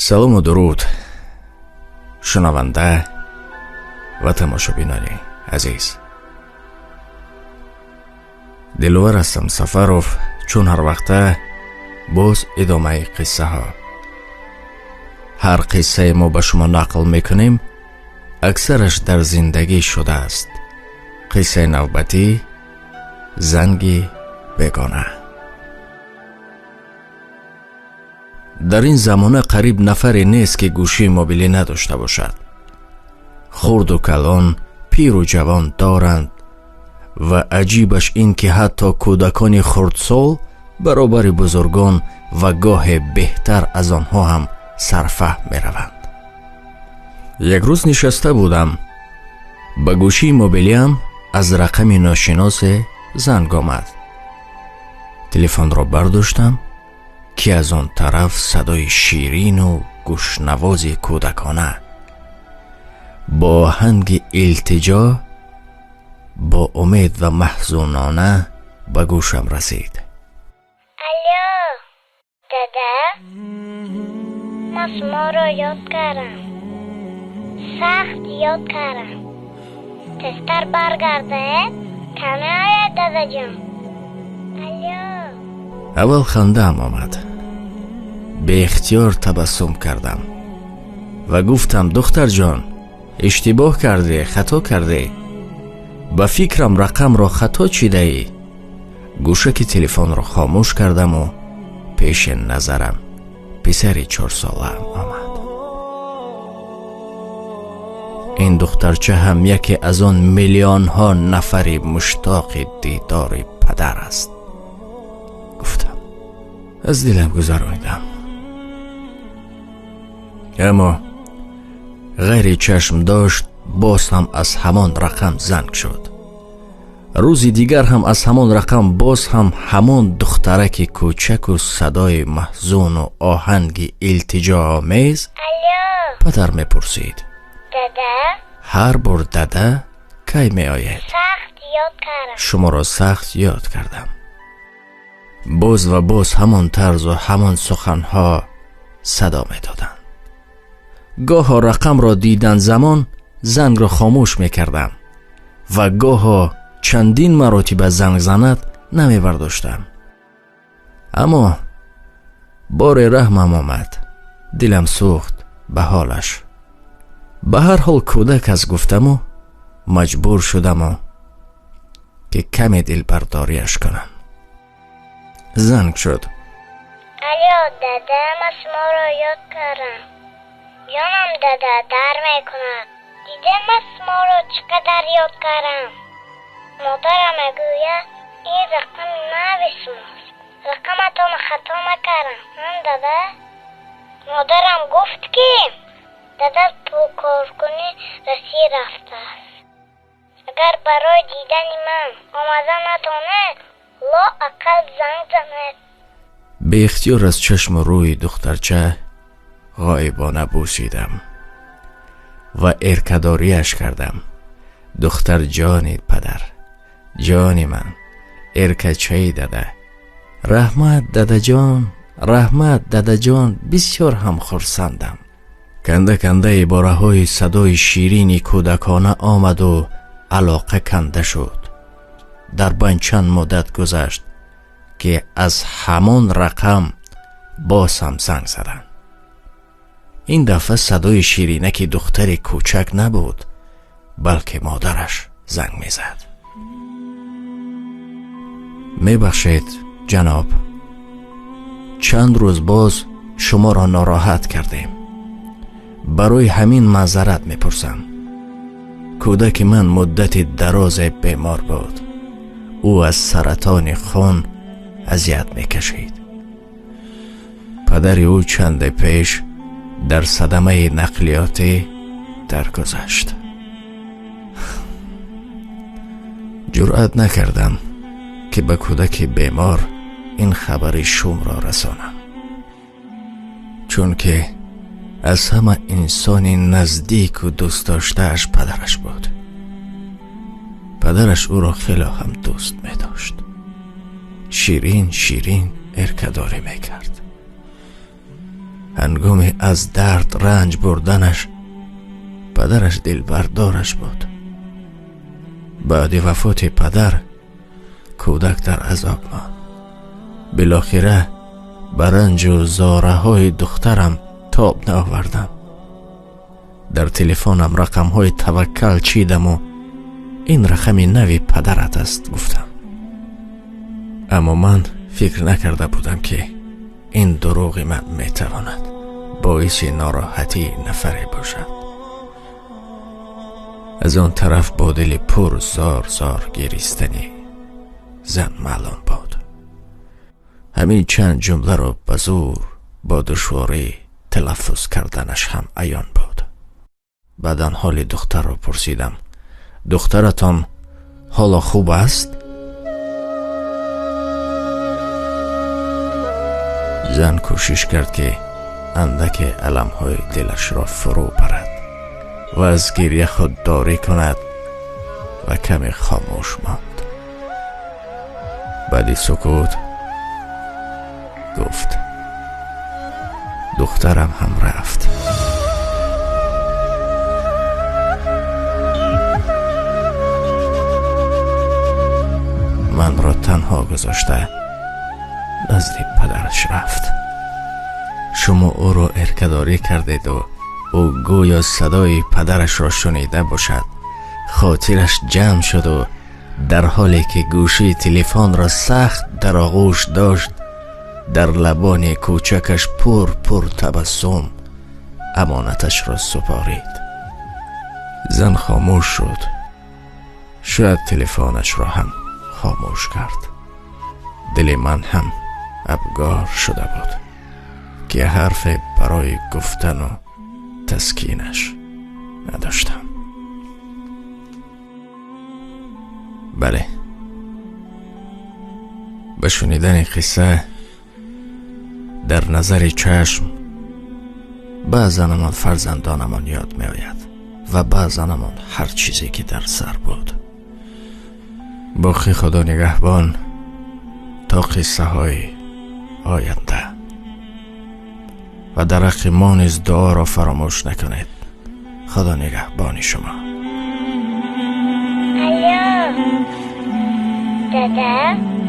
салом و درود شنونده و تماشابینان عزیز. دلور هستم سفروف، چون هر وقته باز ادامه قصه ها. هر قصه ما به شما نقل میکنیم اکثرش در زندگی شده است. قصه نوبتی، زنگی بیگانه. در این زمانه قریب نفری نیست که گوشی موبیلی نداشته باشد. خرد و کلان، پیر و جوان دارند و عجیبش این که حتی کودکان خردسال برابر بزرگان و گاه بهتر از آنها هم سرفهم می روند. یک روز نشسته بودم، به گوشی موبیلیم از رقم ناشناس زنگ آمد. تلفن را برداشتم که از آن طرف صدای شیرین و گوشنواز کودکانه با آهنگ التجا با امید و محزونانه به گوشم رسید. الو دادا، من شما را یاد کردم، سخت یاد کردم. تستر برگرده کمی آید دادا جان. الو. اول خنده‌ام آمد، به اختیار تبسم کردم و گفتم دختر جان، اشتباه کرده، خطا کرده. به فکرم رقم را خطا چیده ای. گوشک تلفن را خاموش کردم و پیش نظرم پسری 4 ساله آمد. این دخترچه هم یکی از آن میلیون ها نفری مشتاق دیدار پدر است. گفتم از دلم گذراندم، اما غیر چشم داشت. باز هم از همان رقم زنگ شد. روزی دیگر هم از همان رقم باز هم همان دخترک کوچک و صدای محزون و آهنگ التجا آمیز الو پدر می پرسید دادا، هر بار دادا کی می آید؟ سخت یاد کردم. شما را سخت یاد کردم. باز و باز همان طرز و همان سخنها صدا می دادن. گاه رقم را دیدن زمان زنگ را خاموش می کردم و گاه چندین مراتب زنگ زند نمی برداشتم. اما بار رحمم آمد، دلم سوخت به حالش. به هر حال کودک از گفتم و مجبور شدم که کمی دل برداریش کنم. زنگ شد. الو دادا، من شما را یاد کردم. جانم دادا در میکند. دیده من شما را چقدر یاد کردم. مادرم میگوید این رقم نوی شماست، رقمتان خطا نکردم. دادا، مادرم گفت که دادا تو کار کنی رسی رفته است. اگر برای دیدن من آمده نتانه لا اقل زنگ زند. به اختیار از چشم روی دخترچه غایبانه بوسیدم و ارکداریش کردم. دختر جانی پدر، جانی من، ارکچه داده، رحمت داده جان، رحمت داده جان. بسیار هم خرسندم. کنده کنده باره های صدای شیرینی کودکانه آمد و علاقه کنده شد. در بین چند مدت گذشت که از همان رقم باز هم زنگ زدن. این دفعه صدای شیرینک دختر کوچک نبود، بلکه مادرش زنگ میزد. میبخشید جناب، چند روز باز شما را ناراحت کردیم. برای همین معذرت میپرسم. کودک من مدت دراز بیمار بود. او از سرطان خون اذیت میکشید. پدر او چند پیش در صدمه نقلیاتی درگذشت. جرأت نکردم که به کودک بیمار این خبر شوم را رسانم، چون که از همه انسان نزدیک و دوست داشته‌اش پدرش بود. پدرش او را خیلی هم دوست می داشت. شیرین ارکداری می کرد. هنگام از درد رنج بردنش پدرش دلبردارش بود. بعد وفات پدر کودک در عذاب ماند. بالاخره به رنج و زاره های دخترم تاب نآوردم. در تلفنم رقم های توکل چیدم و این رقم نوی پدرت است گفتم. اما من فکر نکرده بودم که این دروغ من میتواند باعث ناراحتی نفری باشد. از آن طرف با دل پر زار زار گریستنی زن معلوم بود. همین چند جمله را به زور با دشواری تلفظ کردنش هم عیان بود. بعدن حال دختر را پرسیدم. دخترتان حالا خوب است؟ زن کوشش کرد که اندک علمهای دلش را فرو برد و از گریه خودداری کند و کمی خاموش ماند. بعد سکوت گفت دخترم هم رفت. من را تنها گذاشته نزد پدرش رفت. شما او را ارکداری کردید و او گویا صدای پدرش را شنیده باشد. خاطرش جمع شد و در حالی که گوشی تلفن را سخت در آغوش داشت در لبان کوچکش پر تبسم امانتش را سپارید. زن خاموش شد. شاید تلفنش را هم خاموش کرد. دل من هم ابگار شده بود که حرف برای گفتن و تسکینش نداشتم. بله، به شنیدن قصه در نظر چشم بعضنمان فرزندانمان یاد می آید و بعضنمان هر چیزی که در سر بود. باقی خدا نگهبان تا قصه های آینده. و در حق ما نیز دعا را فراموش نکنید. خدا نگهبان شما. الو دادا